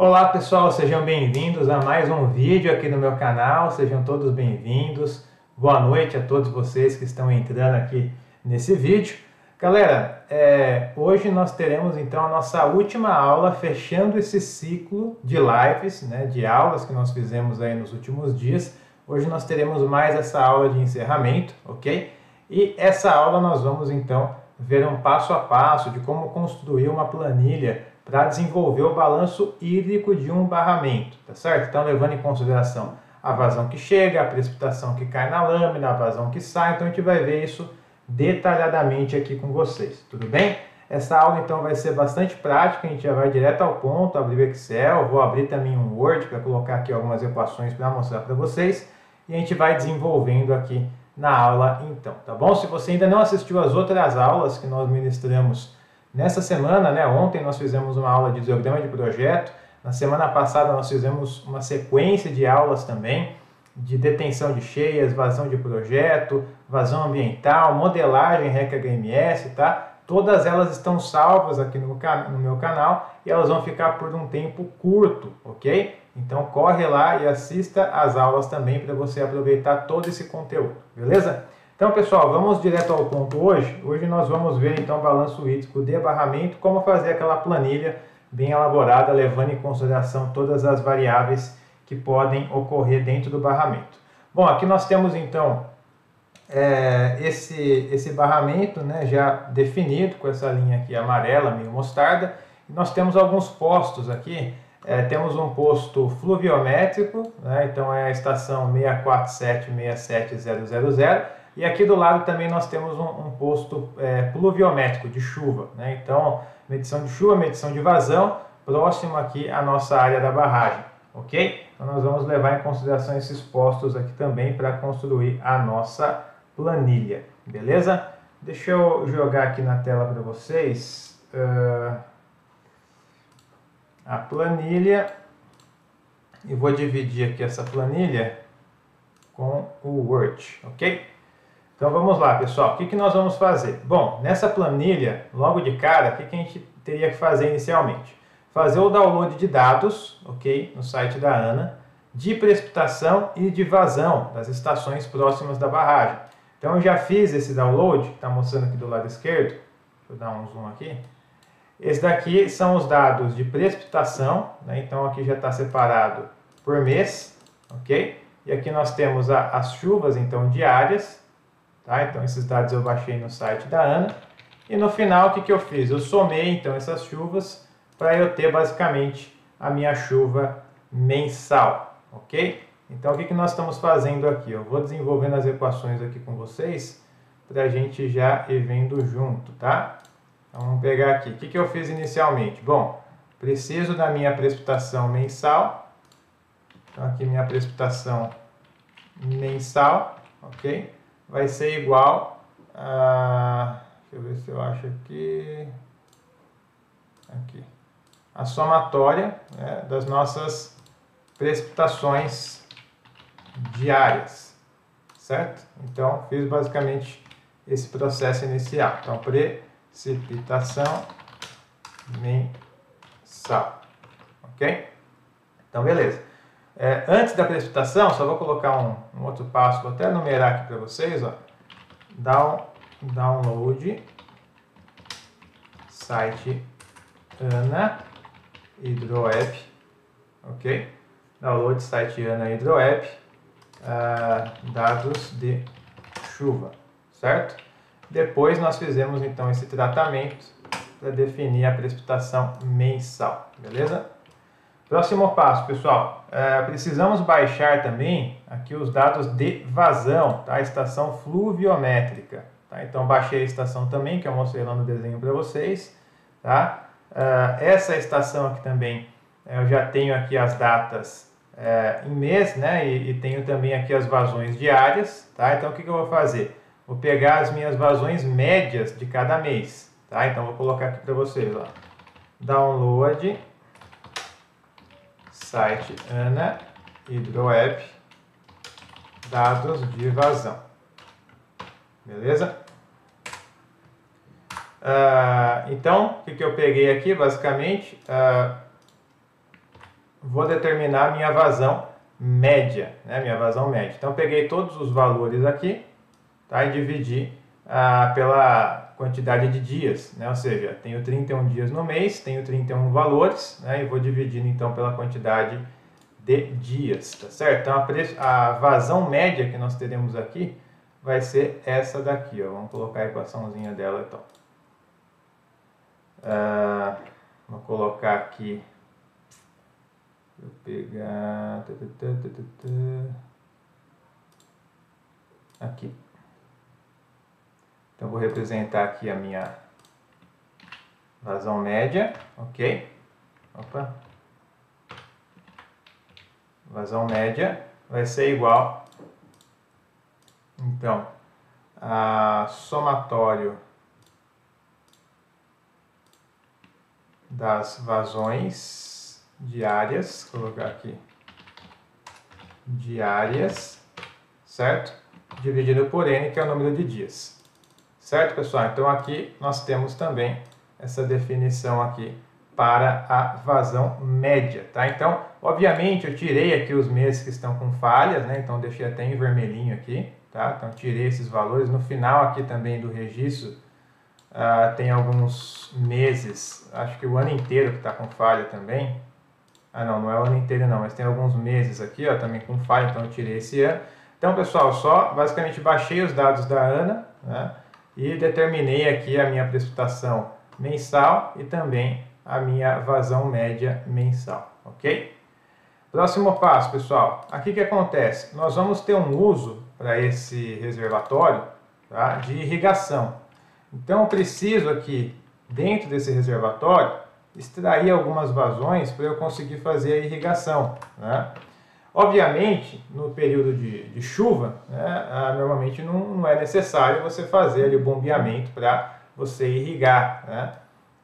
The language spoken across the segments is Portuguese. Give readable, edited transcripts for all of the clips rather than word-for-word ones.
Olá pessoal, sejam bem-vindos a mais um vídeo aqui no meu canal, sejam todos bem-vindos. Boa noite a todos vocês que estão entrando aqui nesse vídeo. Galera, hoje nós teremos então a nossa última aula, fechando esse ciclo de lives, de aulas que nós fizemos aí nos últimos dias. Hoje nós teremos mais essa aula de encerramento, ok? E essa aula nós vamos então ver um passo a passo de como construir uma planilha para desenvolver o balanço hídrico de um barramento, tá certo? Então, levando em consideração a vazão que chega, a precipitação que cai na lâmina, a vazão que sai, então a gente vai ver isso detalhadamente aqui com vocês, tudo bem? Essa aula então vai ser bastante prática, a gente já vai direto ao ponto, abrir o Excel, vou abrir também um Word para colocar aqui algumas equações para mostrar para vocês, e a gente vai desenvolvendo aqui na aula então, tá bom? Se você ainda não assistiu às outras aulas que nós ministramos nessa semana, ontem nós fizemos uma aula de diagrama de projeto, na semana passada nós fizemos uma sequência de aulas também, de detenção de cheias, vazão de projeto, vazão ambiental, modelagem REC HMS, tá? Todas elas estão salvas aqui no meu canal e elas vão ficar por um tempo curto, ok? Então corre lá e assista as aulas também para você aproveitar todo esse conteúdo, beleza? Então, pessoal, vamos direto ao ponto hoje. Hoje nós vamos ver, então, o balanço hídrico de barramento, como fazer aquela planilha bem elaborada, levando em consideração todas as variáveis que podem ocorrer dentro do barramento. Bom, aqui nós temos, então, esse barramento, já definido, com essa linha aqui amarela, meio mostarda. E nós temos alguns postos aqui. Temos um posto fluviométrico, então é a estação 647-67000. E aqui do lado também nós temos um posto pluviométrico de chuva, Então, medição de chuva, medição de vazão, próximo aqui à nossa área da barragem, ok? Então nós vamos levar em consideração esses postos aqui também para construir a nossa planilha, beleza? Deixa eu jogar aqui na tela para vocês a planilha e vou dividir aqui essa planilha com o Word, ok? Então vamos lá, pessoal, o que nós vamos fazer? Bom, nessa planilha, logo de cara, o que a gente teria que fazer inicialmente? Fazer o download de dados, ok, no site da ANA, de precipitação e de vazão das estações próximas da barragem. Então eu já fiz esse download, está mostrando aqui do lado esquerdo, deixa eu dar um zoom aqui. Esse daqui são os dados de precipitação, então aqui já está separado por mês, ok? E aqui nós temos as chuvas, então, diárias. Tá? Então esses dados eu baixei no site da ANA. E no final o que eu fiz? Eu somei então essas chuvas para eu ter basicamente a minha chuva mensal, ok? Então o que nós estamos fazendo aqui? Eu vou desenvolvendo as equações aqui com vocês para a gente já ir vendo junto, tá? Então vamos pegar aqui. O que eu fiz inicialmente? Bom, preciso da minha precipitação mensal. Então aqui minha precipitação mensal, ok? Vai ser igual a, deixa eu ver se eu acho aqui, a somatória das nossas precipitações diárias, certo? Então, fiz basicamente esse processo inicial. Então, precipitação mensal, ok? Então, beleza. Antes da precipitação, só vou colocar um outro passo, vou até numerar aqui para vocês, ó. Download, site ANA HidroApp, ok? Download site ANA HidroApp, dados de chuva, certo? Depois nós fizemos então esse tratamento para definir a precipitação mensal, beleza? Próximo passo, pessoal, precisamos baixar também aqui os dados de vazão, tá? A estação fluviométrica, tá? Então baixei a estação também, que eu mostrei lá no desenho para vocês, tá? Essa estação aqui também, eu já tenho aqui as datas em mês, e tenho também aqui as vazões diárias, tá? Então o que eu vou fazer? Vou pegar as minhas vazões médias de cada mês, tá? Então vou colocar aqui para vocês, ó. Download site ANA HidroApp, dados de vazão, beleza? Então, o que eu peguei aqui, basicamente, vou determinar a minha vazão média, né? Minha vazão média. Então, peguei todos os valores aqui, tá? E dividi pela quantidade de dias, né? Ou seja, tenho 31 dias no mês, tenho 31 valores, né? E vou dividindo então pela quantidade de dias, tá certo? Então a vazão média que nós teremos aqui vai ser essa daqui, ó. Vamos colocar a equaçãozinha dela então. Vou colocar aqui, vou pegar aqui. Então vou representar aqui a minha vazão média, ok? Opa. Vazão média vai ser igual, então, a somatório das vazões diárias, vou colocar aqui, diárias, certo? Dividido por N, que é o número de dias. Certo, pessoal? Então aqui nós temos também essa definição aqui para a vazão média, tá? Então, obviamente, eu tirei aqui os meses que estão com falhas, né? Então, deixei até em vermelhinho aqui, tá? Então, tirei esses valores. No final aqui também do registro, tem alguns meses, acho que o ano inteiro que está com falha também. Não, não é o ano inteiro não, mas tem alguns meses aqui, ó, também com falha, então eu tirei esse ano. Então, pessoal, só basicamente baixei os dados da Ana, né? E determinei aqui a minha precipitação mensal e também a minha vazão média mensal, ok? Próximo passo, pessoal. Aqui o que acontece? Nós vamos ter um uso para esse reservatório, tá, de irrigação. Então, eu preciso aqui, dentro desse reservatório, extrair algumas vazões para eu conseguir fazer a irrigação, né? Obviamente, no período de chuva, né, normalmente não é necessário você fazer ali o bombeamento para você irrigar, né?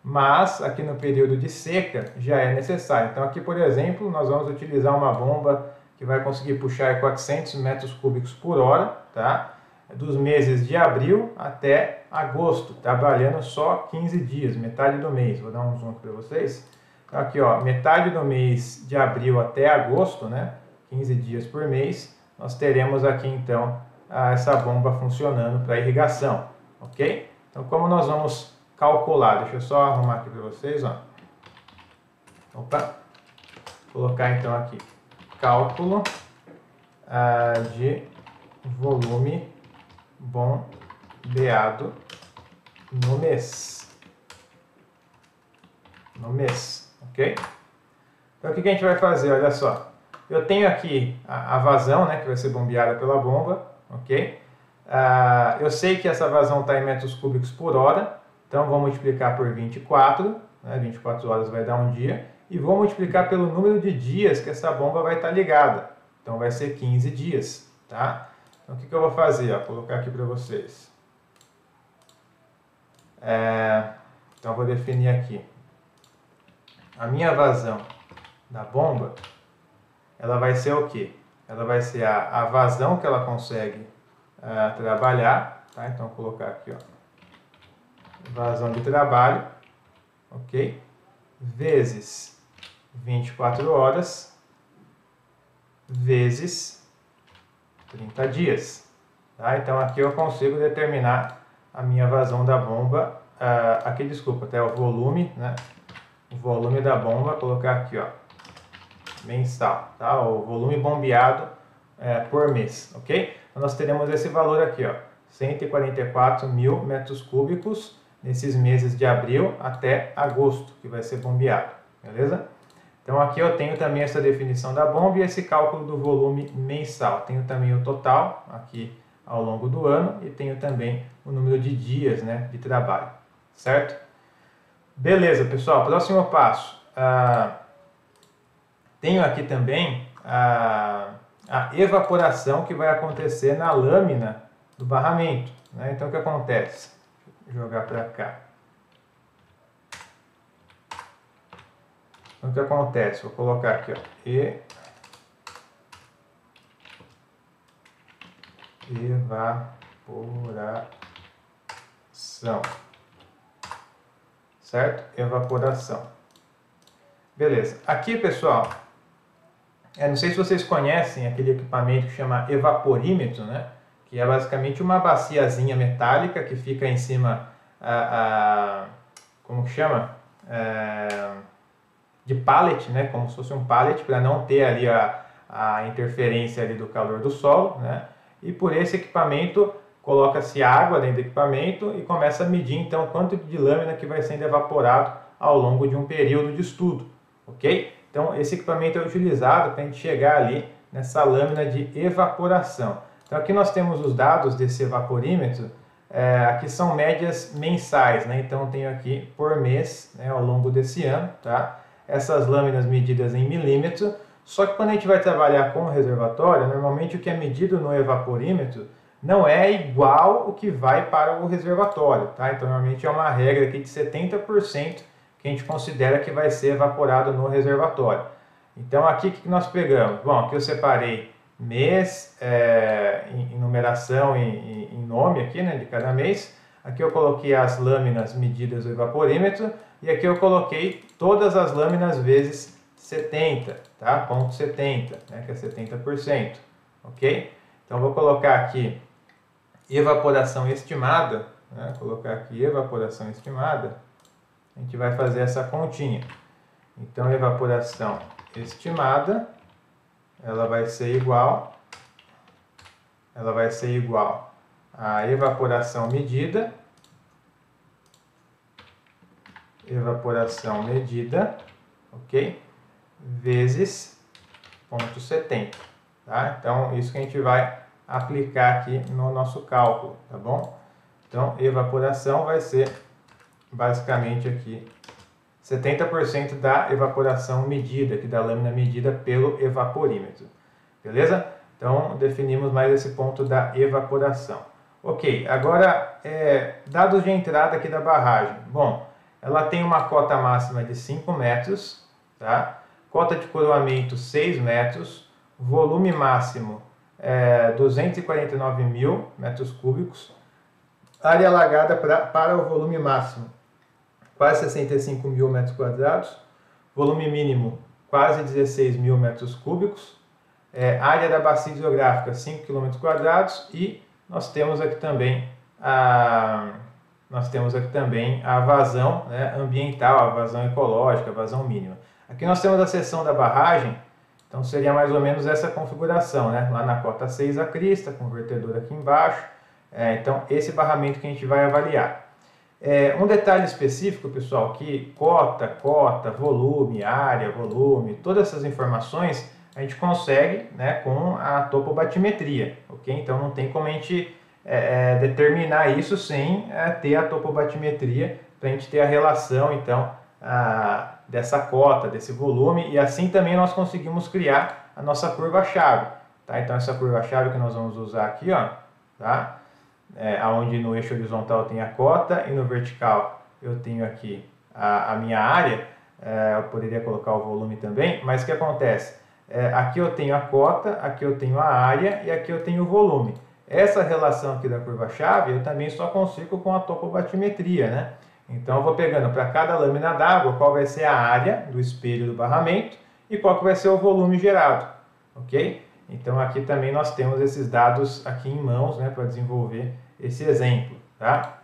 Mas aqui no período de seca já é necessário. Então aqui, por exemplo, nós vamos utilizar uma bomba que vai conseguir puxar 400 metros cúbicos por hora, tá? Dos meses de abril até agosto, trabalhando só 15 dias, metade do mês. Vou dar um zoom aqui para vocês. Então aqui, ó, metade do mês de abril até agosto, né? 15 dias por mês, nós teremos aqui então essa bomba funcionando para irrigação, ok? Então como nós vamos calcular, deixa eu só arrumar aqui para vocês, ó. Opa, colocar então aqui, cálculo de volume bombeado no mês, ok? Então o que a gente vai fazer, olha só. Eu tenho aqui a vazão, né, que vai ser bombeada pela bomba, ok? Eu sei que essa vazão está em metros cúbicos por hora, então vou multiplicar por 24, né, 24 horas vai dar um dia, e vou multiplicar pelo número de dias que essa bomba vai estar ligada, então vai ser 15 dias, tá? Então o que eu vou fazer? Vou colocar aqui para vocês. Então vou definir aqui a minha vazão da bomba. Ela vai ser o quê? Ela vai ser a vazão que ela consegue trabalhar, tá? Então, vou colocar aqui, ó, vazão de trabalho, ok? Vezes 24 horas, vezes 30 dias, tá? Então, aqui eu consigo determinar a minha vazão da bomba, aqui, desculpa, até o volume, né? O volume da bomba, colocar aqui, ó, mensal, tá? O volume bombeado por mês, ok? Então nós teremos esse valor aqui, ó, 144 mil metros cúbicos nesses meses de abril até agosto, que vai ser bombeado, beleza? Então aqui eu tenho também essa definição da bomba e esse cálculo do volume mensal. Tenho também o total aqui ao longo do ano e tenho também o número de dias, né, de trabalho, certo? Beleza, pessoal, próximo passo. Tenho aqui também a evaporação que vai acontecer na lâmina do barramento, né? Então o que acontece? Vou jogar para cá. Então o que acontece? Vou colocar aqui, ó, evaporação, certo? Evaporação. Beleza. Aqui, pessoal, não sei se vocês conhecem aquele equipamento que chama evaporímetro, né? Que é basicamente uma baciazinha metálica que fica em cima, como que chama? De pallet, né? Como se fosse um pallet, para não ter ali a interferência ali do calor do solo, né? E por esse equipamento coloca-se água dentro do equipamento e começa a medir então quanto de lâmina que vai sendo evaporado ao longo de um período de estudo, ok? Então esse equipamento é utilizado para a gente chegar ali nessa lâmina de evaporação. Então aqui nós temos os dados desse evaporímetro, aqui são médias mensais, né? Então eu tenho aqui por mês, né, ao longo desse ano, tá? Essas lâminas medidas em milímetro, só que quando a gente vai trabalhar com o reservatório, normalmente o que é medido no evaporímetro não é igual o que vai para o reservatório, tá? Então normalmente é uma regra aqui de 70% que a gente considera que vai ser evaporado no reservatório. Então aqui o que nós pegamos? Bom, aqui eu separei mês, em numeração em nome aqui, né, de cada mês. Aqui eu coloquei as lâminas medidas do evaporímetro e aqui eu coloquei todas as lâminas vezes 70, tá? Ponto 70, né, que é 70%, ok? Então vou colocar aqui evaporação estimada, né? Colocar aqui evaporação estimada, a gente vai fazer essa continha. Então evaporação estimada, ela vai ser igual à evaporação medida, ok? Vezes 0,70, tá? Então isso que a gente vai aplicar aqui no nosso cálculo, tá bom? Então evaporação vai ser basicamente aqui 70% da evaporação medida, aqui da lâmina medida pelo evaporímetro, beleza? Então definimos mais esse ponto da evaporação. Ok, agora dados de entrada aqui da barragem. Bom, ela tem uma cota máxima de 5 metros, tá? Cota de coroamento 6 metros, volume máximo 249 mil metros cúbicos, área alagada para o volume máximo quase 65 mil metros quadrados, volume mínimo quase 16 mil metros cúbicos, área da bacia hidrográfica 5 km quadrados e nós temos aqui também a vazão, né, ambiental, a vazão ecológica, a vazão mínima. Aqui nós temos a seção da barragem, então seria mais ou menos essa configuração, né? Lá na cota 6 a crista, convertedor aqui embaixo, então esse barramento que a gente vai avaliar. Um detalhe específico, pessoal, que cota, volume, área, volume, todas essas informações a gente consegue, né, com a topobatimetria, ok? Então não tem como a gente determinar isso sem ter a topobatimetria para a gente ter a relação, então, dessa cota, desse volume, e assim também nós conseguimos criar a nossa curva-chave, tá? Então essa curva-chave que nós vamos usar aqui, ó, tá? Onde no eixo horizontal tem a cota e no vertical eu tenho aqui a minha área, eu poderia colocar o volume também, mas o que acontece? Aqui eu tenho a cota, aqui eu tenho a área e aqui eu tenho o volume. Essa relação aqui da curva-chave eu também só consigo com a topobatimetria, né? Então eu vou pegando para cada lâmina d'água qual vai ser a área do espelho do barramento e qual que vai ser o volume gerado, ok? Então aqui também nós temos esses dados aqui em mãos, né, para desenvolver esse exemplo, tá?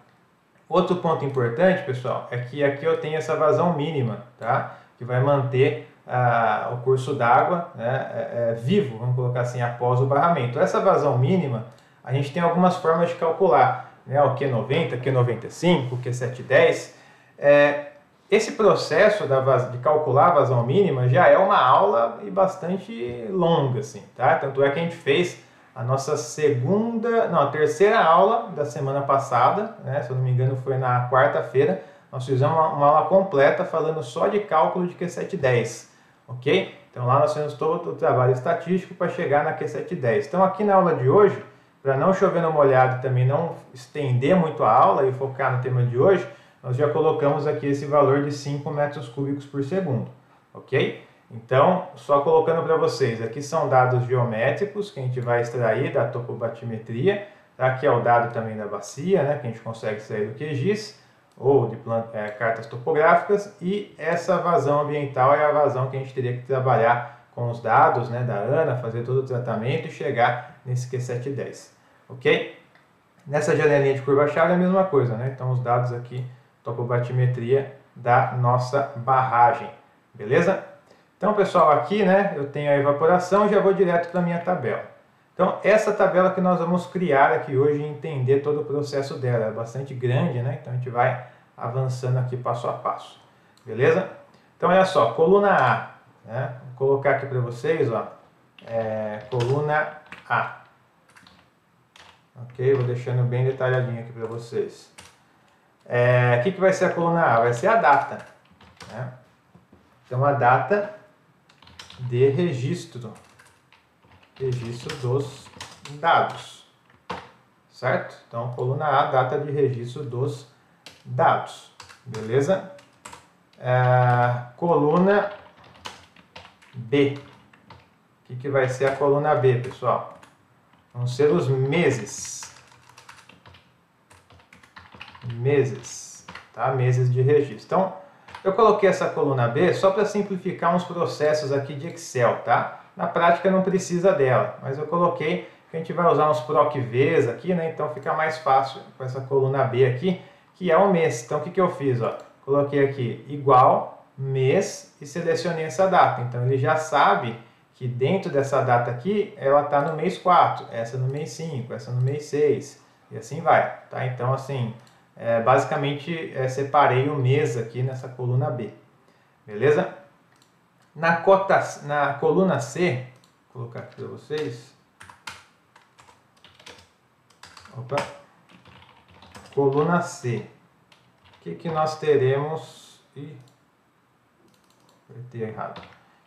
Outro ponto importante, pessoal, é que aqui eu tenho essa vazão mínima, tá? Que vai manter o curso d'água, né, vivo, vamos colocar assim, após o barramento. Essa vazão mínima, a gente tem algumas formas de calcular, né, o Q90, Q95, Q710. Esse processo de calcular a vazão mínima já é uma aula e bastante longa, assim, tá? Tanto é que a gente fez a nossa a terceira aula da semana passada, né? Se eu não me engano foi na quarta-feira, nós fizemos uma aula completa falando só de cálculo de Q710, ok? Então lá nós fizemos todo o trabalho estatístico para chegar na Q710. Então aqui na aula de hoje, para não chover no molhado e também não estender muito a aula e focar no tema de hoje, nós já colocamos aqui esse valor de 5 metros cúbicos por segundo, ok? Então, só colocando para vocês, aqui são dados geométricos que a gente vai extrair da topobatimetria, tá? Aqui é o dado também da bacia, né, que a gente consegue extrair do QGIS, ou de cartas topográficas, e essa vazão ambiental é a vazão que a gente teria que trabalhar com os dados, né, da Ana, fazer todo o tratamento e chegar nesse Q710, ok? Nessa janelinha de curva-chave é a mesma coisa, né? Então os dados aqui, topobatimetria da nossa barragem, beleza? Então pessoal, aqui, né, eu tenho a evaporação e já vou direto para a minha tabela. Então essa tabela que nós vamos criar aqui hoje e entender todo o processo dela, é bastante grande, né? Então a gente vai avançando aqui passo a passo, beleza? Então olha só, coluna A, né? Vou colocar aqui para vocês, ó, coluna A. Ok, vou deixando bem detalhadinho aqui para vocês. O que vai ser a coluna A? Vai ser a data, né? Então a data de registro dos dados, certo? Então coluna A, data de registro dos dados, beleza? Coluna B. O que vai ser a coluna B, pessoal? Vão ser os meses. Meses, tá? Meses de registro. Então, eu coloquei essa coluna B só para simplificar uns processos aqui de Excel, tá? Na prática não precisa dela, mas eu coloquei que a gente vai usar uns PROC-Vs aqui, né? Então fica mais fácil com essa coluna B aqui, que é o mês. Então o que eu fiz, ó? Coloquei aqui igual, mês e selecionei essa data. Então ele já sabe que dentro dessa data aqui, ela está no mês 4, essa no mês 5, essa no mês 6, e assim vai, tá? Então, assim, basicamente, separei o mês aqui nessa coluna B, beleza? Na coluna C, vou colocar aqui para vocês, opa, coluna C, o que nós teremos, apertei errado.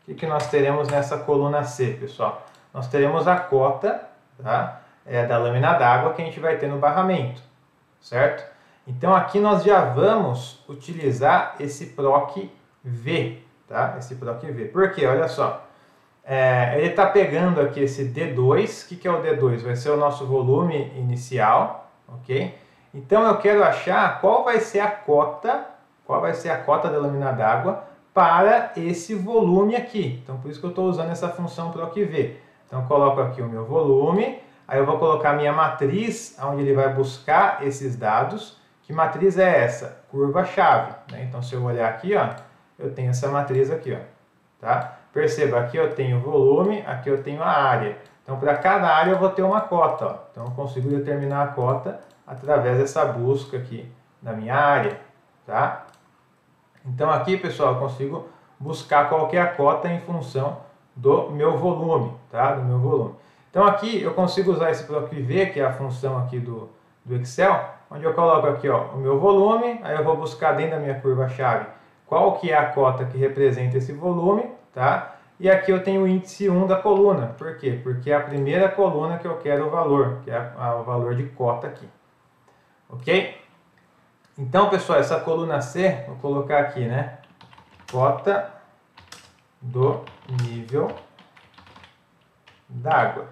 O que nós teremos nessa coluna C, pessoal? Nós teremos a cota, tá? Da lâmina d'água que a gente vai ter no barramento, certo? Então aqui nós já vamos utilizar esse PROC-V, tá? Esse PROC-V. Por quê? Olha só. Ele está pegando aqui esse D2. O que é o D2? Vai ser o nosso volume inicial, ok? Então eu quero achar qual vai ser a cota da lâmina d'água para esse volume aqui. Então, por isso que eu estou usando essa função PROC-V. Então, eu coloco aqui o meu volume, aí eu vou colocar a minha matriz, onde ele vai buscar esses dados. Que matriz é essa? Curva-chave, né? Então, se eu olhar aqui, ó, eu tenho essa matriz aqui, ó, tá? Perceba, aqui eu tenho o volume, aqui eu tenho a área. Então, para cada área eu vou ter uma cota, ó. Então, eu consigo determinar a cota através dessa busca aqui da minha área, tá? Então aqui, pessoal, eu consigo buscar qual que é a cota em função do meu volume, tá? Do meu volume. Então aqui eu consigo usar esse PROC-V, que é a função aqui do Excel, onde eu coloco aqui, ó, o meu volume, aí eu vou buscar dentro da minha curva-chave qual que é a cota que representa esse volume, tá? E aqui eu tenho o índice 1 da coluna. Por quê? Porque é a primeira coluna que eu quero o valor, que é o valor de cota aqui. Ok? Então, pessoal, essa coluna C, vou colocar aqui, né? Cota do nível d'água,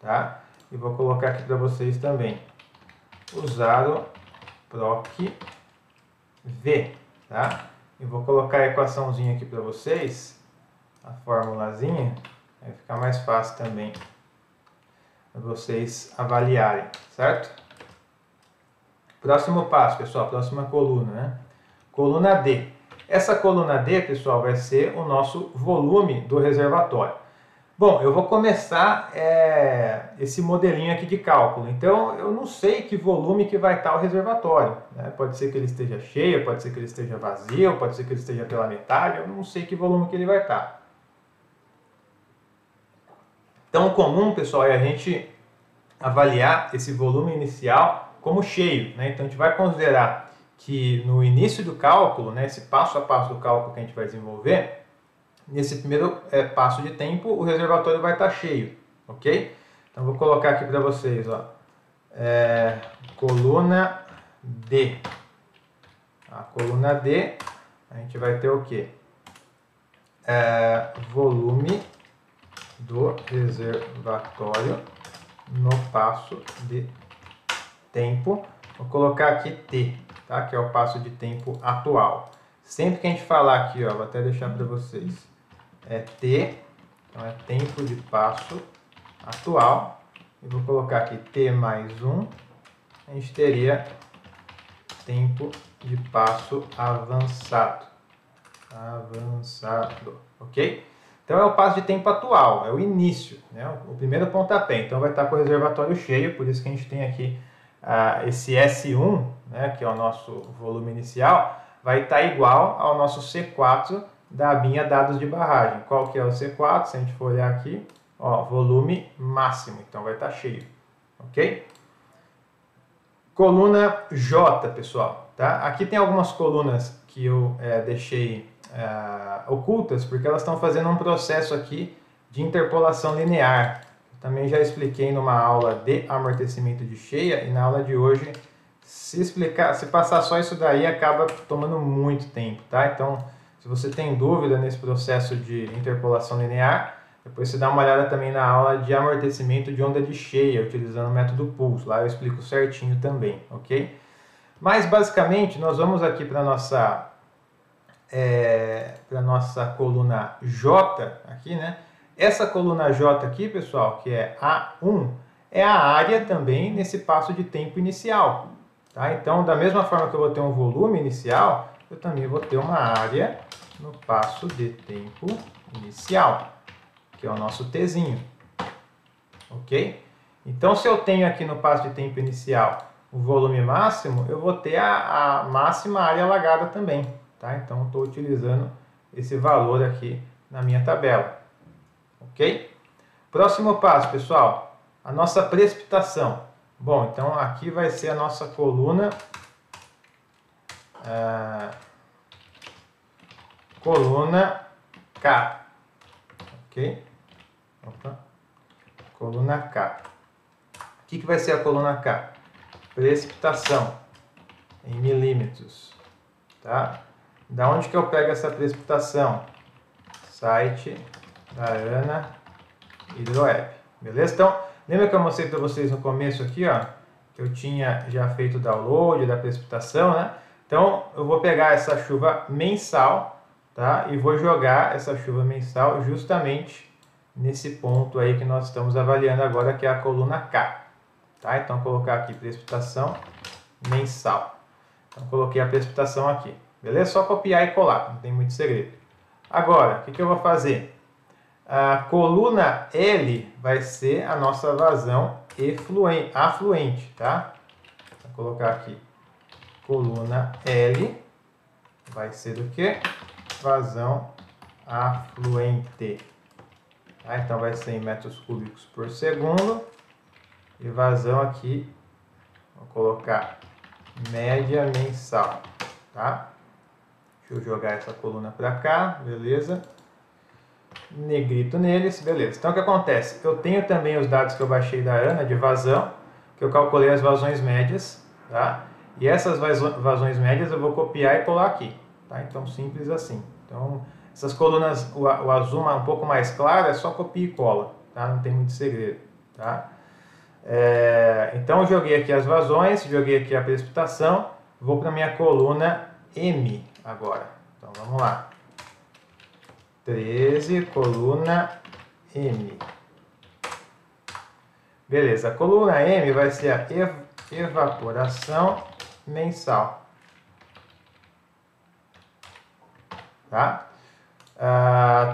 tá? E vou colocar aqui para vocês também. Usar o PROC-V, tá? E vou colocar a equaçãozinha aqui para vocês, a formulazinha, vai ficar mais fácil também para vocês avaliarem, certo? Próximo passo, pessoal, próxima coluna, né? Coluna D. Essa coluna D, pessoal, vai ser o nosso volume do reservatório. Bom, eu vou começar esse modelinho aqui de cálculo. Então, eu não sei que volume que vai estar o reservatório, né? Pode ser que ele esteja cheio, pode ser que ele esteja vazio, pode ser que ele esteja pela metade, eu não sei que volume que ele vai estar. Então, o comum, pessoal, é a gente avaliar esse volume inicial como cheio, né? Então a gente vai considerar que no início do cálculo, né, esse passo a passo do cálculo que a gente vai desenvolver, nesse primeiro passo de tempo, o reservatório vai estar cheio, ok? Então vou colocar aqui para vocês, ó, coluna D. A coluna D, a gente vai ter o quê? Volume do reservatório no passo de tempo, vou colocar aqui T, tá? Que é o passo de tempo atual. Sempre que a gente falar aqui, ó, vou até deixar para vocês, é T, então é tempo de passo atual. E vou colocar aqui T mais 1, a gente teria tempo de passo avançado. Ok? Então é o passo de tempo atual, é o início, né? O primeiro pontapé. Então vai estar com o reservatório cheio, por isso que a gente tem aqui esse S1, né, que é o nosso volume inicial, vai estar igual ao nosso C4 da abinha dados de barragem. Qual que é o C4? Se a gente for olhar aqui, ó, volume máximo, então vai estar cheio, ok? Coluna J, pessoal, tá? Aqui tem algumas colunas que eu deixei ocultas, porque elas estão fazendo um processo aqui de interpolação linear. Eu também já expliquei numa aula de amortecimento de cheia, e na aula de hoje, se passar só isso daí, acaba tomando muito tempo, tá? Então, se você tem dúvida nesse processo de interpolação linear, depois você dá uma olhada também na aula de amortecimento de onda de cheia, utilizando o método Pulse. Lá eu explico certinho também, ok? Mas, basicamente, nós vamos aqui para a nossa coluna J, aqui, né? Essa coluna J aqui, pessoal, que é A1, é a área também nesse passo de tempo inicial, tá? Então, da mesma forma que eu vou ter um volume inicial, eu também vou ter uma área no passo de tempo inicial, que é o nosso Tzinho, ok? Então, se eu tenho aqui no passo de tempo inicial o volume máximo, eu vou ter a máxima área alagada também, tá? Então, estou utilizando esse valor aqui na minha tabela, ok? Próximo passo, pessoal, a nossa precipitação. Bom, então aqui vai ser a nossa coluna K, ok? Opa. Coluna K. O que vai ser a coluna K? Precipitação em milímetros, tá? Da onde que eu pego essa precipitação? Site da ANA Hidroep, beleza? Então, lembra que eu mostrei para vocês no começo aqui, ó, que eu tinha já feito o download da precipitação, né? Então, eu vou pegar essa chuva mensal, tá? E vou jogar essa chuva mensal justamente nesse ponto aí que nós estamos avaliando agora, que é a coluna K, tá? Então, vou colocar aqui precipitação mensal. Então, coloquei a precipitação aqui, beleza? Só copiar e colar, não tem muito segredo. Agora, o que eu vou fazer? A coluna L vai ser a nossa vazão afluente, tá? Vou colocar aqui, coluna L vai ser o que? Vazão afluente. Tá? Então vai ser em metros cúbicos por segundo. E vazão aqui, vou colocar média mensal, tá? Deixa eu jogar essa coluna para cá, beleza? Negrito neles, beleza. Então o que acontece? Eu tenho também os dados que eu baixei da ANA de vazão, que eu calculei as vazões médias, tá? E essas vazões médias eu vou copiar e colar aqui, tá? Então simples assim. Então essas colunas, o azul um pouco mais claro, é só copia e cola, tá? Não tem muito segredo, tá? Então eu joguei aqui as vazões, joguei aqui a precipitação, vou para minha coluna M agora. Então vamos lá. 13, coluna M. Beleza, a coluna M vai ser a evaporação mensal. Tá?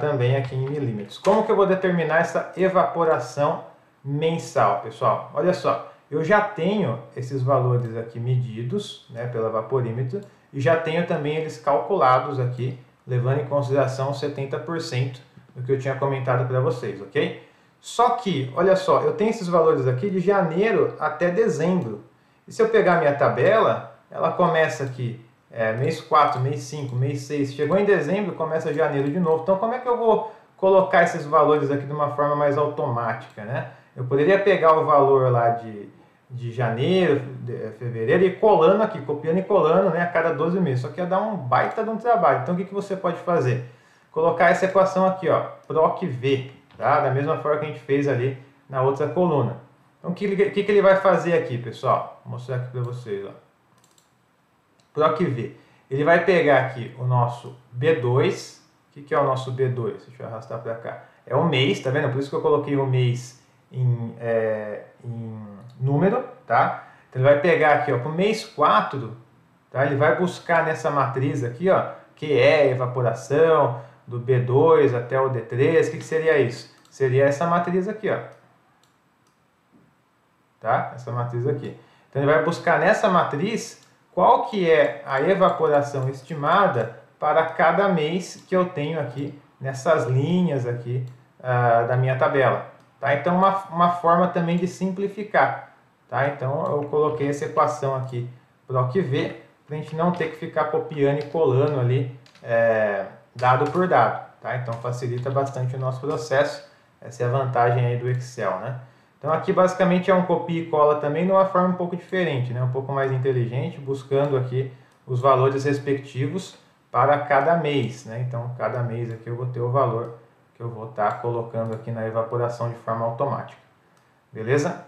Também aqui em milímetros. Como que eu vou determinar essa evaporação mensal, pessoal? Olha só, eu já tenho esses valores aqui medidos, né, pela vaporímetro, e já tenho também eles calculados aqui, levando em consideração 70% do que eu tinha comentado para vocês, ok? Só que, olha só, eu tenho esses valores aqui de janeiro até dezembro. E se eu pegar a minha tabela, ela começa aqui, mês 4, mês 5, mês 6, chegou em dezembro, começa janeiro de novo. Então, como é que eu vou colocar esses valores aqui de uma forma mais automática, né? Eu poderia pegar o valor lá de janeiro, fevereiro, e colando aqui, copiando e colando, né, a cada 12 meses. Só que ia dar um baita de um trabalho. Então, o que você pode fazer? Colocar essa equação aqui, ó, PROC-V, tá? Da mesma forma que a gente fez ali na outra coluna. Então, o que ele vai fazer aqui, pessoal? Vou mostrar aqui para vocês, ó. PROC-V. Ele vai pegar aqui o nosso B2, que é o nosso B2? Deixa eu arrastar para cá. É o mês, tá vendo? Por isso que eu coloquei o mês em número, tá? Então ele vai pegar aqui, ó, para o mês 4, tá? Ele vai buscar nessa matriz aqui, ó, que é evaporação do B2 até o D3. O que seria isso? Seria essa matriz aqui, ó. Tá? Essa matriz aqui. Então ele vai buscar nessa matriz qual que é a evaporação estimada para cada mês que eu tenho aqui nessas linhas aqui da minha tabela. Tá? Então uma forma também de simplificar. Tá? Então eu coloquei essa equação aqui PROC-V para a gente não ter que ficar copiando e colando ali dado por dado. Tá? Então facilita bastante o nosso processo. Essa é a vantagem aí do Excel, né? Então aqui basicamente é um copia e cola também de uma forma um pouco diferente, né? Um pouco mais inteligente, buscando aqui os valores respectivos para cada mês, né? Então cada mês aqui eu vou ter o valor que eu vou estar colocando aqui na evaporação de forma automática. Beleza?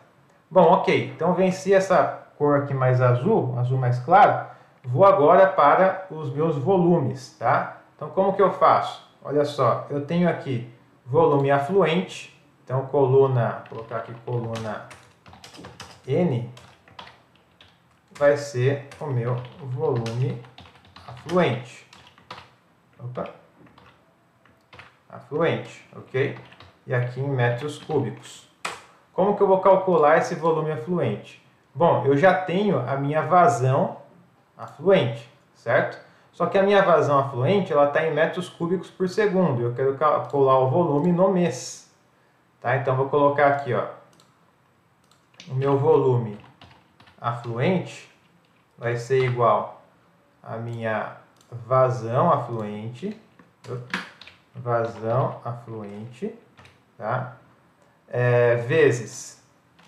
Bom, ok. Então venci essa cor aqui mais azul, azul mais claro. Vou agora para os meus volumes, tá? Então como que eu faço? Olha só, eu tenho aqui volume afluente. Então, coluna, vou colocar aqui coluna N, vai ser o meu volume afluente. Opa. Afluente, ok? E aqui em metros cúbicos. Como que eu vou calcular esse volume afluente? Bom, eu já tenho a minha vazão afluente, certo? Só que a minha vazão afluente, ela está em metros cúbicos por segundo. Eu quero calcular o volume no mês. Tá? Então, vou colocar aqui, ó, o meu volume afluente vai ser igual a minha vazão afluente, tá? Vezes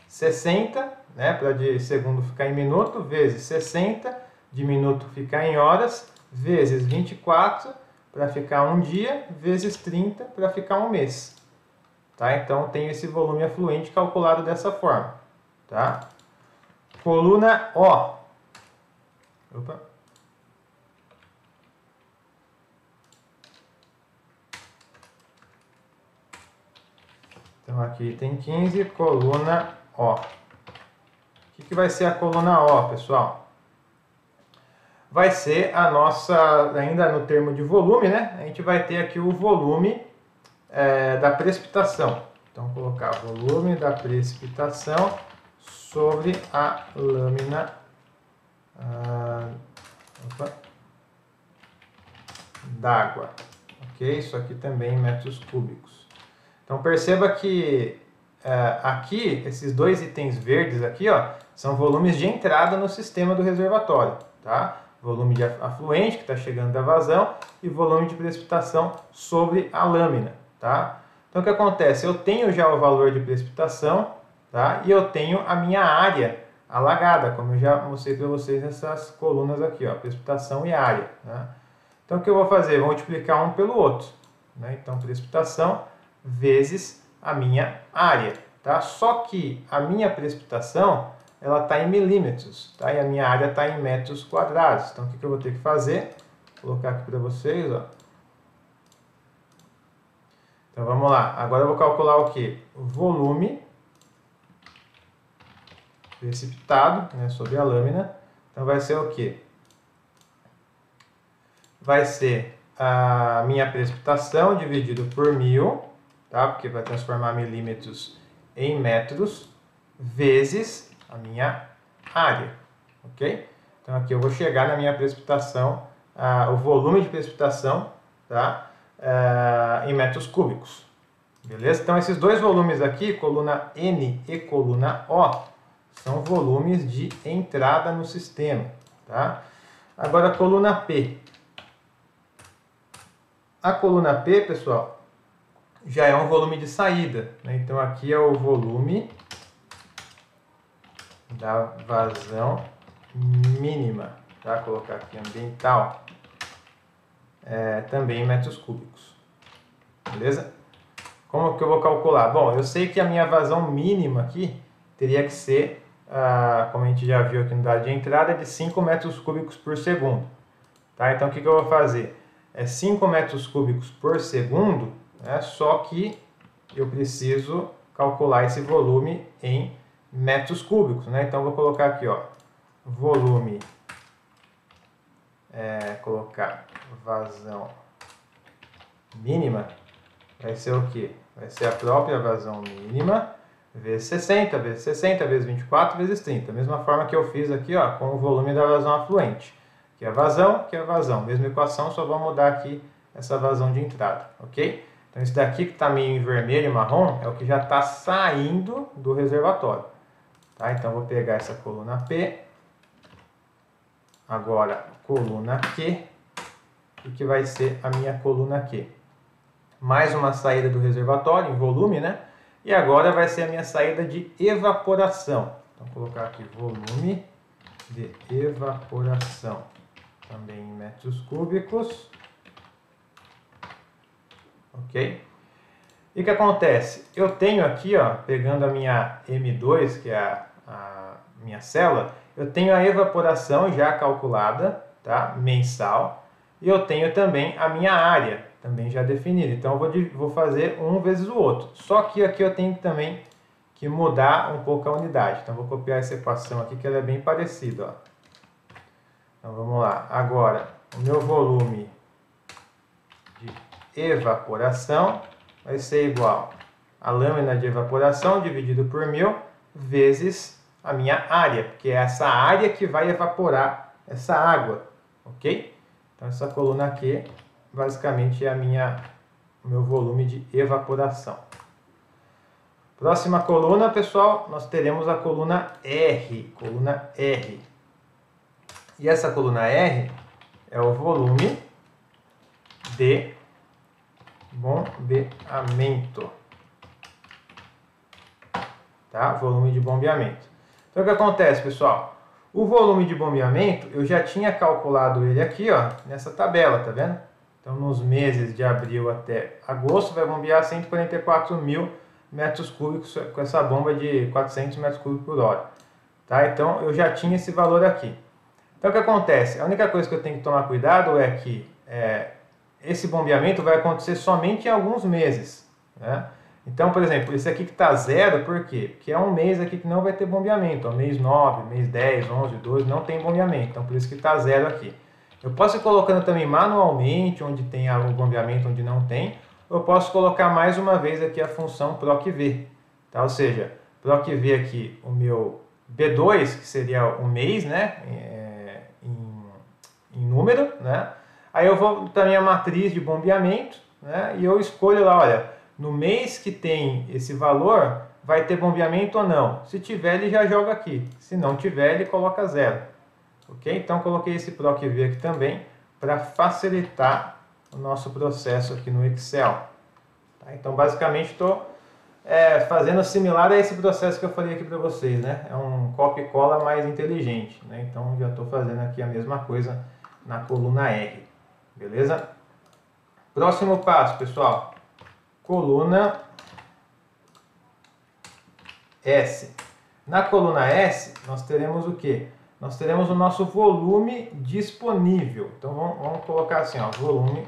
60, né, para de segundo ficar em minuto, vezes 60, de minuto ficar em horas, vezes 24, para ficar um dia, vezes 30, para ficar um mês. Tá? Então, tenho esse volume afluente calculado dessa forma. Tá? Coluna O. Opa. Então, aqui tem 15, coluna O. O que vai ser a coluna O, pessoal? Vai ser a nossa, ainda no termo de volume, né? A gente vai ter aqui o volume da precipitação. Então, vou colocar volume da precipitação sobre a lâmina d'água. Ok? Isso aqui também em metros cúbicos. Então, perceba que aqui, esses dois itens verdes aqui, ó, são volumes de entrada no sistema do reservatório. Tá? Volume de afluente, que está chegando da vazão, e volume de precipitação sobre a lâmina. Tá? Então, o que acontece? Eu tenho já o valor de precipitação, tá? E eu tenho a minha área alagada, como eu já mostrei para vocês nessas colunas aqui, ó, precipitação e área. Né? Então, o que eu vou fazer? Vou multiplicar um pelo outro. Né? Então, precipitação vezes a minha área. Tá? Só que a minha precipitação ela está em milímetros, tá? E a minha área está em metros quadrados. Então, o que eu vou ter que fazer? Vou colocar aqui para vocês, ó. Então, vamos lá. Agora eu vou calcular o quê? O volume precipitado, né, sobre a lâmina. Então, vai ser o quê? Vai ser a minha precipitação dividido por 1000, tá? Porque vai transformar milímetros em metros, vezes a minha área, ok? Então, aqui eu vou chegar na minha precipitação, o volume de precipitação, tá? Em metros cúbicos, beleza? Então, esses dois volumes aqui, coluna N e coluna O, são volumes de entrada no sistema, tá? Agora, a coluna P. A coluna P, pessoal, já é um volume de saída, né? Então, aqui é o volume da vazão mínima, tá? Vou colocar aqui ambiental, também em metros cúbicos, beleza? Como que eu vou calcular? Bom, eu sei que a minha vazão mínima aqui teria que ser, como a gente já viu aqui no dado de entrada, de 5 metros cúbicos por segundo, tá? Então, o que eu vou fazer? é 5 metros cúbicos por segundo, né? Só que eu preciso calcular esse volume em metros cúbicos, né? Então, vou colocar aqui, ó, volume, colocar vazão mínima, vai ser o quê? Vai ser a própria vazão mínima, vezes 60, vezes 60, vezes 24, vezes 30. Mesma forma que eu fiz aqui, ó, com o volume da vazão afluente. Que é vazão, que é vazão. Mesma equação, só vou mudar aqui essa vazão de entrada, ok? Então, esse daqui que está meio em vermelho e marrom é o que já está saindo do reservatório. Tá? Então, vou pegar essa coluna P, agora coluna Q, e que vai ser a minha coluna Q. Mais uma saída do reservatório em volume, né? E agora vai ser a minha saída de evaporação. Então, vou colocar aqui volume de evaporação, também em metros cúbicos. Ok? E o que acontece? Eu tenho aqui, ó, pegando a minha M2, que é a minha célula, eu tenho a evaporação já calculada, tá? Mensal. E eu tenho também a minha área, também já definida. Então, eu vou fazer um vezes o outro. Só que aqui eu tenho também que mudar um pouco a unidade. Então, vou copiar essa equação aqui, que ela é bem parecida, ó. Então, vamos lá. Agora, o meu volume de evaporação vai ser igual a lâmina de evaporação dividido por 1000 vezes a minha área, que é essa área que vai evaporar essa água, ok? Então, essa coluna aqui, basicamente, é o meu volume de evaporação. Próxima coluna, pessoal, nós teremos a coluna R. Coluna R. E essa coluna R é o volume de bombeamento. Tá? Volume de bombeamento. Então, o que acontece, pessoal? O volume de bombeamento, eu já tinha calculado ele aqui, ó, nessa tabela, tá vendo? Então, nos meses de abril até agosto, vai bombear 144 mil metros cúbicos com essa bomba de 400 metros cúbicos por hora. Tá? Então, eu já tinha esse valor aqui. Então, o que acontece? A única coisa que eu tenho que tomar cuidado é que esse bombeamento vai acontecer somente em alguns meses, né? Então, por exemplo, esse aqui que está zero, por quê? Porque é um mês aqui que não vai ter bombeamento. Ó, mês 9, mês 10, 11, 12, não tem bombeamento. Então, por isso que está zero aqui. Eu posso ir colocando também manualmente, onde tem o bombeamento, onde não tem. Ou eu posso colocar mais uma vez aqui a função PROC-V. Tá? Ou seja, PROC-V aqui, o meu B2, que seria o mês, né? Em número, né? Aí eu vou para a minha matriz de bombeamento, né? E eu escolho lá, olha, no mês que tem esse valor, vai ter bombeamento ou não. Se tiver, ele já joga aqui. Se não tiver, ele coloca zero. Ok? Então, coloquei esse PROC-V aqui também para facilitar o nosso processo aqui no Excel. Tá? Então, basicamente, estou fazendo similar a esse processo que eu falei aqui para vocês, né? É um copia e cola mais inteligente, né? Então, já estou fazendo aqui a mesma coisa na coluna R. Beleza? Próximo passo, pessoal. Coluna S. Na coluna S, nós teremos o quê? Nós teremos o nosso volume disponível. Então, vamos colocar assim, ó, volume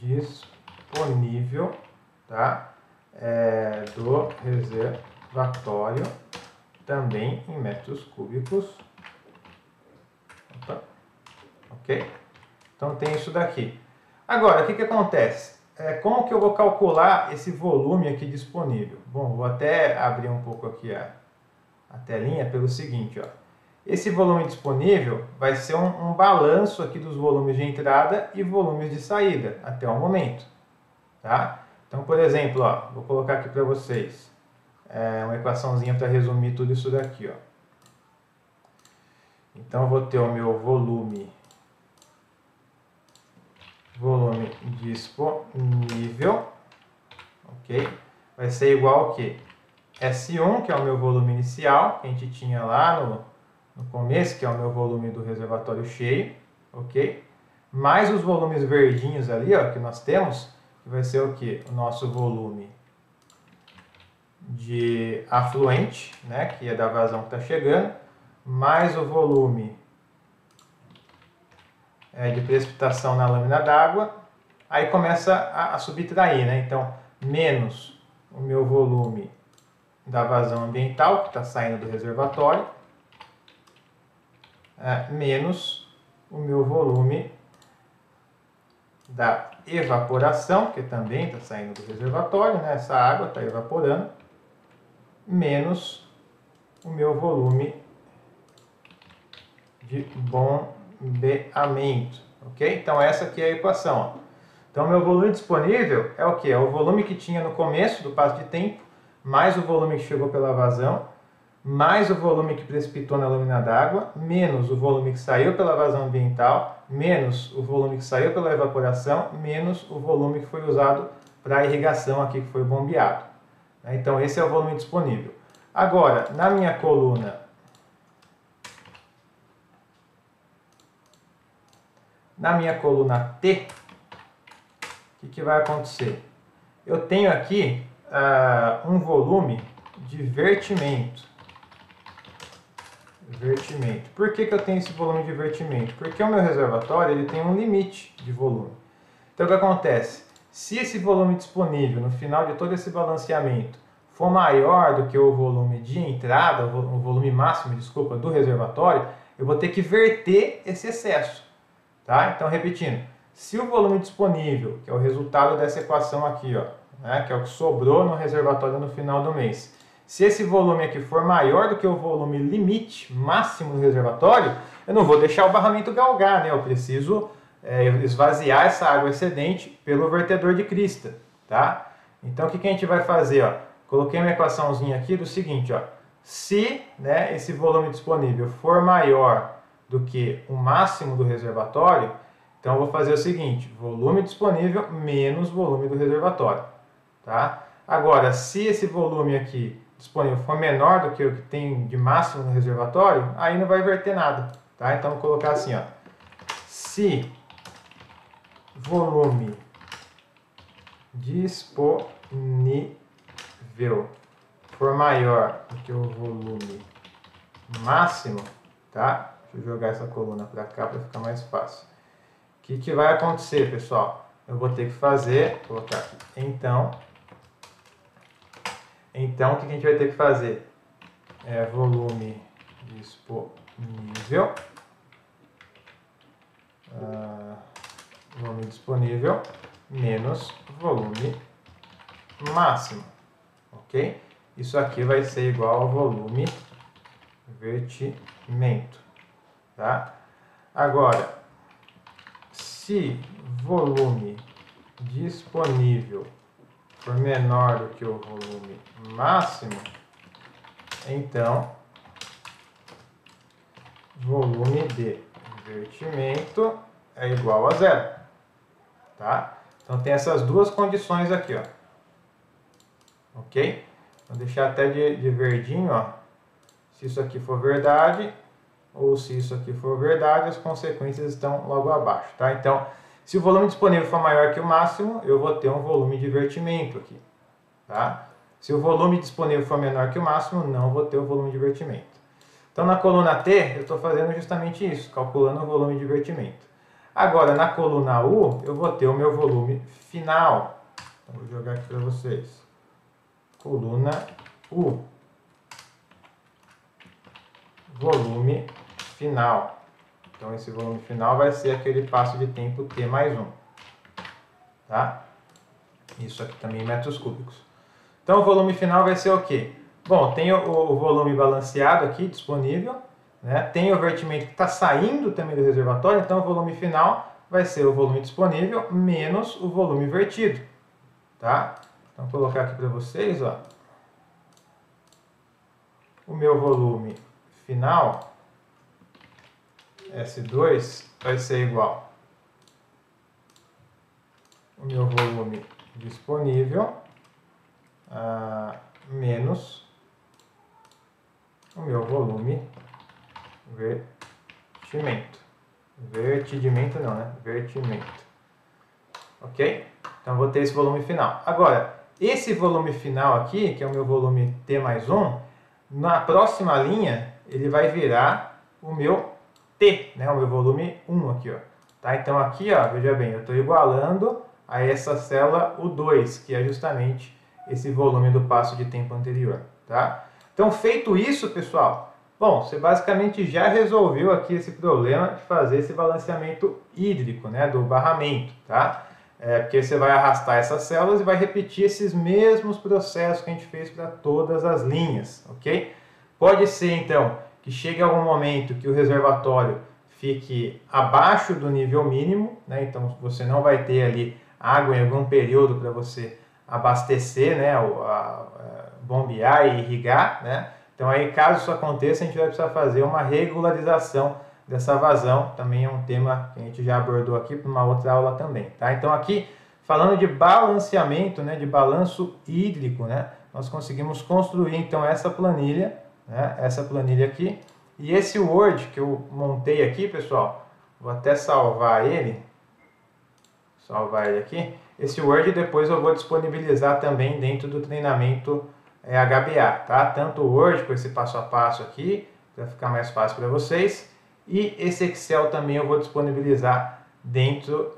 disponível, tá? Do reservatório, também em metros cúbicos. Opa. Ok? Então, tem isso daqui. Agora, o que acontece? Como que eu vou calcular esse volume aqui disponível? Bom, vou até abrir um pouco aqui a telinha pelo seguinte, ó. Esse volume disponível vai ser um balanço aqui dos volumes de entrada e volumes de saída até o momento, tá? Então, por exemplo, ó, vou colocar aqui para vocês uma equaçãozinha para resumir tudo isso daqui, ó. Então, eu vou ter o meu volume disponível, ok? Vai ser igual ao que? S1, que é o meu volume inicial, que a gente tinha lá no começo, que é o meu volume do reservatório cheio, ok? Mais os volumes verdinhos ali, ó, que nós temos, que vai ser o que? O nosso volume de afluente, né, que é da vazão que está chegando, mais o volume de precipitação na lâmina d'água, aí começa a subtrair, né? Então, menos o meu volume da vazão ambiental, que está saindo do reservatório, menos o meu volume da evaporação, que também está saindo do reservatório, né? Essa água está evaporando, menos o meu volume de bombeamento, ok? Então essa aqui é a equação, ó. Então meu volume disponível é o que? É o volume que tinha no começo do passo de tempo, mais o volume que chegou pela vazão, mais o volume que precipitou na lâmina d'água, menos o volume que saiu pela vazão ambiental, menos o volume que saiu pela evaporação, menos o volume que foi usado para a irrigação aqui, que foi bombeado. Então esse é o volume disponível. Agora, na minha coluna T, o que vai acontecer? Eu tenho aqui um volume de vertimento. Por que eu tenho esse volume de vertimento? Porque o meu reservatório ele tem um limite de volume. Então o que acontece? Se esse volume disponível no final de todo esse balanceamento for maior do que o volume de entrada, o volume máximo, desculpa, do reservatório, eu vou ter que verter esse excesso. Tá? Então, repetindo, se o volume disponível, que é o resultado dessa equação aqui, ó, né, que é o que sobrou no reservatório no final do mês, se esse volume aqui for maior do que o volume limite máximo do reservatório, eu não vou deixar o barramento galgar, né? Eu preciso esvaziar essa água excedente pelo vertedor de crista. Tá? Então, o que a gente vai fazer? Ó? Coloquei uma equaçãozinha aqui do seguinte, ó, se, né, esse volume disponível for maior do que o máximo do reservatório, então eu vou fazer o seguinte, volume disponível menos volume do reservatório. Tá? Agora, se esse volume aqui disponível for menor do que o que tem de máximo no reservatório, aí não vai verter nada. Tá? Então, vou colocar assim, ó, se volume disponível for maior do que o volume máximo, tá? Deixa eu jogar essa coluna para cá para ficar mais fácil. O que vai acontecer, pessoal? Eu vou ter que fazer, vou colocar aqui, então, o que a gente vai ter que fazer? Volume disponível, menos volume máximo, ok? Isso aqui vai ser igual ao volume vertimento, tá? Agora, se volume disponível for menor do que o volume máximo, então volume de vertimento é igual a zero, tá? Então tem essas duas condições aqui, ó, ok? Vou deixar até de verdinho, ó, se isso aqui for verdade ou se isso aqui for verdade, as consequências estão logo abaixo, tá? Então, se o volume disponível for maior que o máximo, eu vou ter um volume de vertimento aqui, tá? Se o volume disponível for menor que o máximo, não vou ter o volume de vertimento. Então, na coluna T, eu estou fazendo justamente isso, calculando o volume de vertimento. Agora, na coluna U, eu vou ter o meu volume final. Então, vou jogar aqui para vocês. Coluna U. Volume final. Então, esse volume final vai ser aquele passo de tempo T mais 1. Tá? Isso aqui também em metros cúbicos. Então, o volume final vai ser o quê? Bom, tem o volume balanceado aqui disponível, né? Tem o vertimento que está saindo também do reservatório, então o volume final vai ser o volume disponível menos o volume vertido. Tá? Então, vou colocar aqui para vocês, ó. O meu volume final, S2, vai ser igual o meu volume disponível menos o meu volume vertimento. Vertidimento não, né? Vertimento. Ok? Então, vou ter esse volume final. Agora, esse volume final aqui, que é o meu volume T mais 1, na próxima linha, ele vai virar o meu T, né? O meu volume 1 aqui, ó. tá? Então aqui, ó, veja bem, eu estou igualando a essa célula U2, que é justamente esse volume do passo de tempo anterior, tá? Então, feito isso, pessoal, bom, você basicamente já resolveu aqui esse problema de fazer esse balanceamento hídrico, né, do barramento, tá? Porque você vai arrastar essas células e vai repetir esses mesmos processos que a gente fez para todas as linhas, ok? Pode ser, então, que chegue algum momento que o reservatório fique abaixo do nível mínimo, né? Então você não vai ter ali água em algum período para você abastecer, né? Bombear e irrigar, né? Então aí, caso isso aconteça, a gente vai precisar fazer uma regularização dessa vazão. Também é um tema que a gente já abordou aqui para uma outra aula também, tá? Então aqui, falando de balanceamento, né? De balanço hídrico, né? Nós conseguimos construir então essa planilha, né? Essa planilha aqui. E esse Word que eu montei aqui, pessoal, vou até salvar ele aqui. Esse Word depois eu vou disponibilizar também dentro do treinamento HBA, tá? Tanto o Word com esse passo a passo aqui, para ficar mais fácil para vocês, e esse Excel também eu vou disponibilizar dentro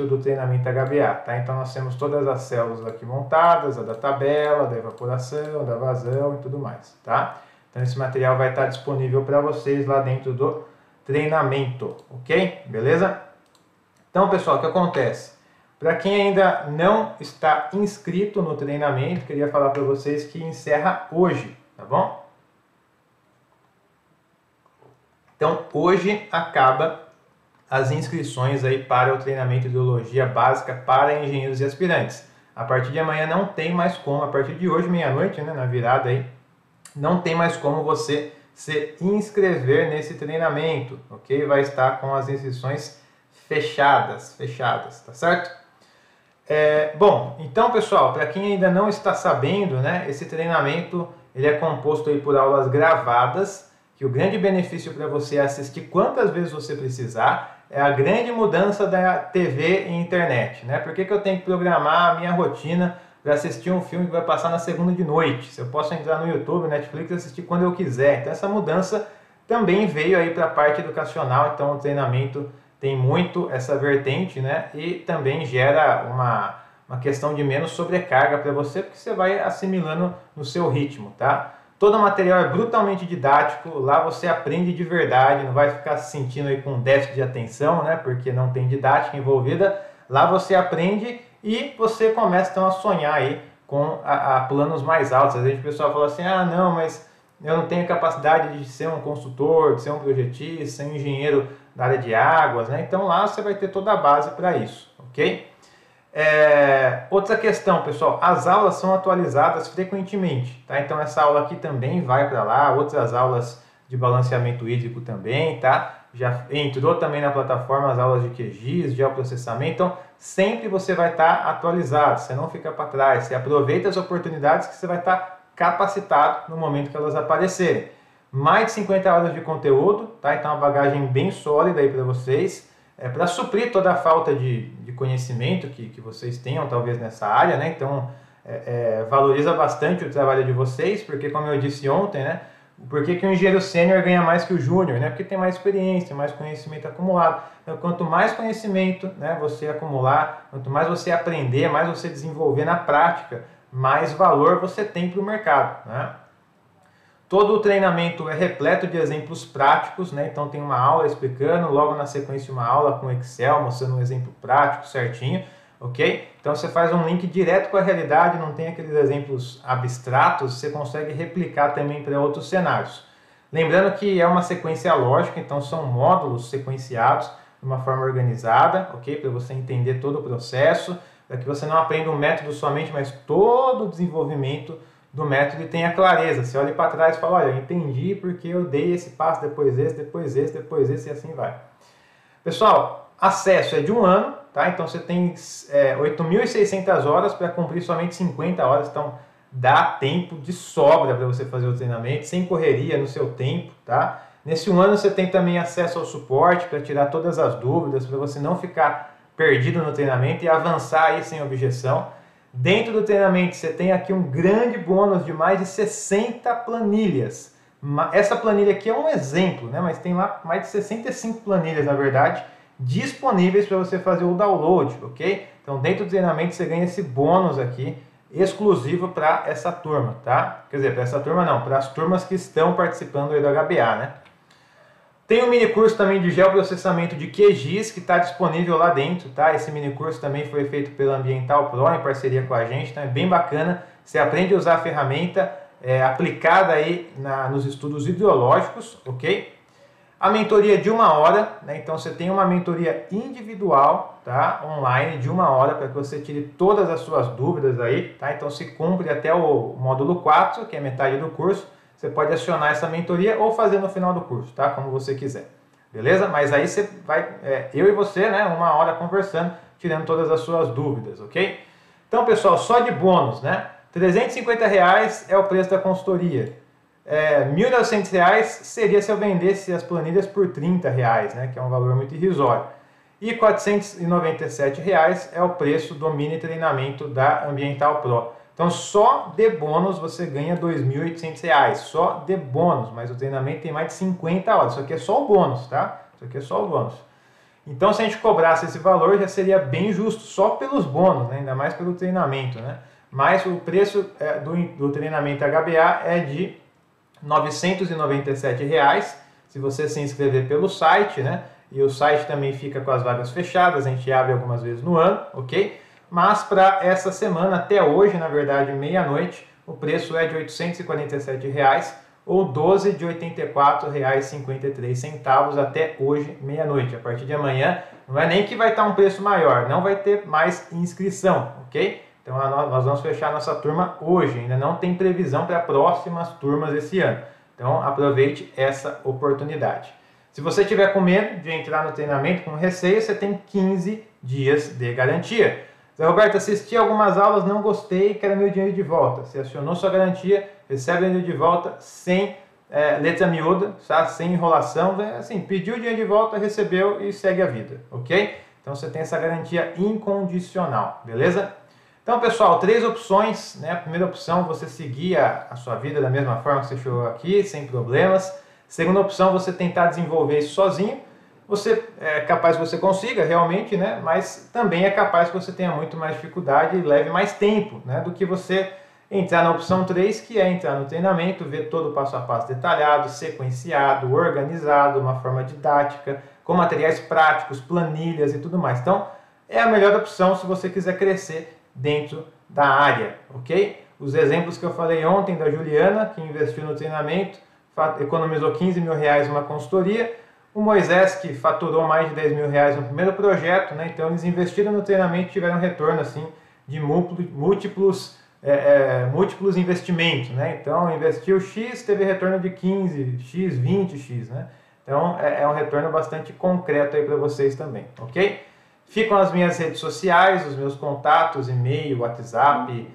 do treinamento HBA, tá? Então nós temos todas as células aqui montadas, a da tabela, da evaporação, da vazão e tudo mais, tá? Então esse material vai estar disponível para vocês lá dentro do treinamento, ok? Beleza? Então, pessoal, o que acontece? Para quem ainda não está inscrito no treinamento, queria falar para vocês que encerra hoje, tá bom? Então, hoje acaba as inscrições aí para o treinamento de hidrologia básica para engenheiros e aspirantes. A partir de amanhã não tem mais como, a partir de hoje, meia-noite, né, na virada aí, não tem mais como você se inscrever nesse treinamento, ok? Vai estar com as inscrições fechadas, tá certo? Bom, então pessoal, para quem ainda não está sabendo, né, esse treinamento ele é composto aí por aulas gravadas, que o grande benefício para você é assistir quantas vezes você precisar, é a grande mudança da TV e internet, né? Por que eu tenho que programar a minha rotina para assistir um filme que vai passar na segunda de noite? Se eu posso entrar no YouTube, Netflix e assistir quando eu quiser. Então essa mudança também veio aí para a parte educacional, então o treinamento tem muito essa vertente, né? E também gera uma questão de menos sobrecarga para você, porque você vai assimilando no seu ritmo, tá? Todo o material é brutalmente didático, lá você aprende de verdade, não vai ficar se sentindo aí com déficit de atenção, né? Porque não tem didática envolvida. Lá você aprende e você começa então a sonhar aí com planos mais altos. Às vezes o pessoal fala assim, ah, não, mas eu não tenho capacidade de ser um consultor, de ser um projetista, ser um engenheiro da área de águas, né? Então lá você vai ter toda a base para isso, ok? Outra questão, pessoal, as aulas são atualizadas frequentemente, tá? Então essa aula aqui também vai para lá, outras aulas de balanceamento hídrico também, tá? Já entrou também na plataforma as aulas de QGIS, geoprocessamento, então sempre você vai estar atualizado, você não fica para trás, você aproveita as oportunidades que você vai estar capacitado no momento que elas aparecerem. Mais de 50 horas de conteúdo, tá? Então uma bagagem bem sólida aí para vocês, para suprir toda a falta de conhecimento que vocês tenham talvez nessa área, né? Então valoriza bastante o trabalho de vocês, porque como eu disse ontem, né? Por que o engenheiro sênior ganha mais que o júnior, né? Porque tem mais experiência, mais conhecimento acumulado. Então, quanto mais conhecimento, né, você acumular, quanto mais você aprender, mais você desenvolver na prática, mais valor você tem para o mercado, né? Todo o treinamento é repleto de exemplos práticos, né? Então tem uma aula explicando, logo na sequência uma aula com Excel, mostrando um exemplo prático certinho, ok? Então você faz um link direto com a realidade, não tem aqueles exemplos abstratos, você consegue replicar também para outros cenários. Lembrando que é uma sequência lógica, então são módulos sequenciados de uma forma organizada, ok? Para você entender todo o processo, para que você não aprenda um método somente, mas todo o desenvolvimento do método e tenha clareza. Você olha para trás e fala, olha, eu entendi porque eu dei esse passo, depois esse, depois esse, depois esse e assim vai. Pessoal, acesso é de 1 ano, tá? Então você tem 8.600 horas para cumprir somente 50 horas, então dá tempo de sobra para você fazer o treinamento, sem correria, no seu tempo, tá? Nesse 1 ano você tem também acesso ao suporte para tirar todas as dúvidas, para você não ficar perdido no treinamento e avançar aí sem objeção. Dentro do treinamento você tem aqui um grande bônus de mais de 60 planilhas. Essa planilha aqui é um exemplo, né? Mas tem lá mais de 65 planilhas, na verdade, disponíveis para você fazer o download, ok? Então dentro do treinamento você ganha esse bônus aqui, exclusivo para essa turma, tá? Quer dizer, para essa turma não, para as turmas que estão participando aí do HBA, né? Tem um mini curso também de geoprocessamento de QGIS que está disponível lá dentro, tá? Esse mini curso também foi feito pela Ambiental Pro em parceria com a gente, então é bem bacana. Você aprende a usar a ferramenta aplicada aí nos estudos hidrológicos, ok? A mentoria de 1 hora, né? Então você tem uma mentoria individual, tá? Online de 1 hora para que você tire todas as suas dúvidas aí, tá? Então se cumpre até o módulo 4, que é metade do curso. Você pode acionar essa mentoria ou fazer no final do curso, tá? Como você quiser, beleza? Mas aí você vai, eu e você, né? 1 hora conversando, tirando todas as suas dúvidas, ok? Então, pessoal, só de bônus, né? R$350 é o preço da consultoria. R$1.900 seria se eu vendesse as planilhas por R$30, né? Que é um valor muito irrisório. E R$497 é o preço do mini treinamento da Ambiental Pro. Então, só de bônus você ganha R$2.800, só de bônus, mas o treinamento tem mais de 50 horas, isso aqui é só o bônus, tá? Isso aqui é só o bônus. Então, se a gente cobrasse esse valor, já seria bem justo, só pelos bônus, né? Ainda mais pelo treinamento, né? Mas o preço do treinamento HBA é de R$997, se você se inscrever pelo site, né? E o site também fica com as vagas fechadas, a gente abre algumas vezes no ano, ok? Mas para essa semana, até hoje, na verdade, meia-noite, o preço é de R$847 ou 12 de R$ 84,53 até hoje, meia-noite. A partir de amanhã, não é nem que vai estar um preço maior, não vai ter mais inscrição, ok? Então nós vamos fechar nossa turma hoje, ainda não tem previsão para próximas turmas esse ano. Então aproveite essa oportunidade. Se você tiver com medo de entrar no treinamento com receio, você tem 15 dias de garantia. Zé Roberto, assisti algumas aulas, não gostei, quero meu dinheiro de volta. Você acionou sua garantia, recebe o dinheiro de volta sem letra miúda, tá? Sem enrolação. Assim, pediu o dinheiro de volta, recebeu e segue a vida, ok? Então você tem essa garantia incondicional, beleza? Então, pessoal, 3 opções, né? A primeira opção, você seguir a sua vida da mesma forma que você chegou aqui, sem problemas. Segunda opção, você tentar desenvolver isso sozinho. É capaz que você consiga realmente, né? Mas também é capaz que você tenha muito mais dificuldade e leve mais tempo, né? Do que você entrar na opção 3, que é entrar no treinamento, ver todo o passo a passo detalhado, sequenciado, organizado, uma forma didática, com materiais práticos, planilhas e tudo mais. Então, é a melhor opção se você quiser crescer dentro da área, ok? Os exemplos que eu falei ontem da Juliana, que investiu no treinamento, economizou R$15 mil numa consultoria. O Moisés, que faturou mais de R$10 mil no primeiro projeto, né? Então eles investiram no treinamento e tiveram retorno assim, de múltiplos investimentos. Né? Então investiu X, teve retorno de 15X, 20X. Né? Então é um retorno bastante concreto aí para vocês também, ok? Ficam as minhas redes sociais, os meus contatos, e-mail, WhatsApp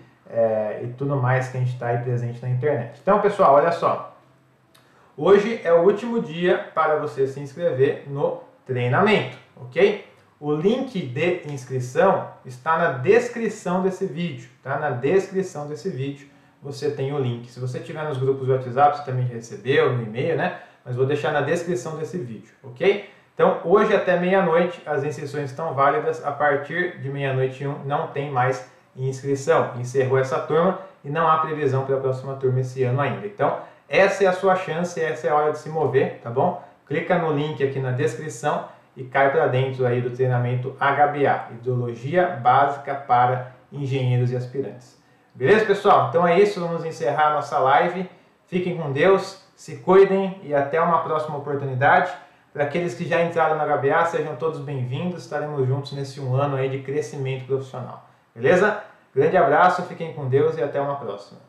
e tudo mais que a gente está aí presente na internet. Então, pessoal, olha só. Hoje é o último dia para você se inscrever no treinamento, ok? O link de inscrição está na descrição desse vídeo, tá? Na descrição desse vídeo você tem o link. Se você estiver nos grupos do WhatsApp, você também recebeu no e-mail, né? Mas vou deixar na descrição desse vídeo, ok? Então, hoje até meia-noite as inscrições estão válidas. A partir de meia-noite e 1 não tem mais inscrição. Encerrou essa turma e não há previsão para a próxima turma esse ano ainda. Então, essa é a sua chance, essa é a hora de se mover, tá bom? Clica no link aqui na descrição e cai para dentro aí do treinamento HBA, Hidrologia Básica para Engenheiros e Aspirantes. Beleza, pessoal? Então é isso, vamos encerrar a nossa live. Fiquem com Deus, se cuidem e até uma próxima oportunidade. Para aqueles que já entraram no HBA, sejam todos bem-vindos, estaremos juntos nesse 1 ano aí de crescimento profissional. Beleza? Grande abraço, fiquem com Deus e até uma próxima.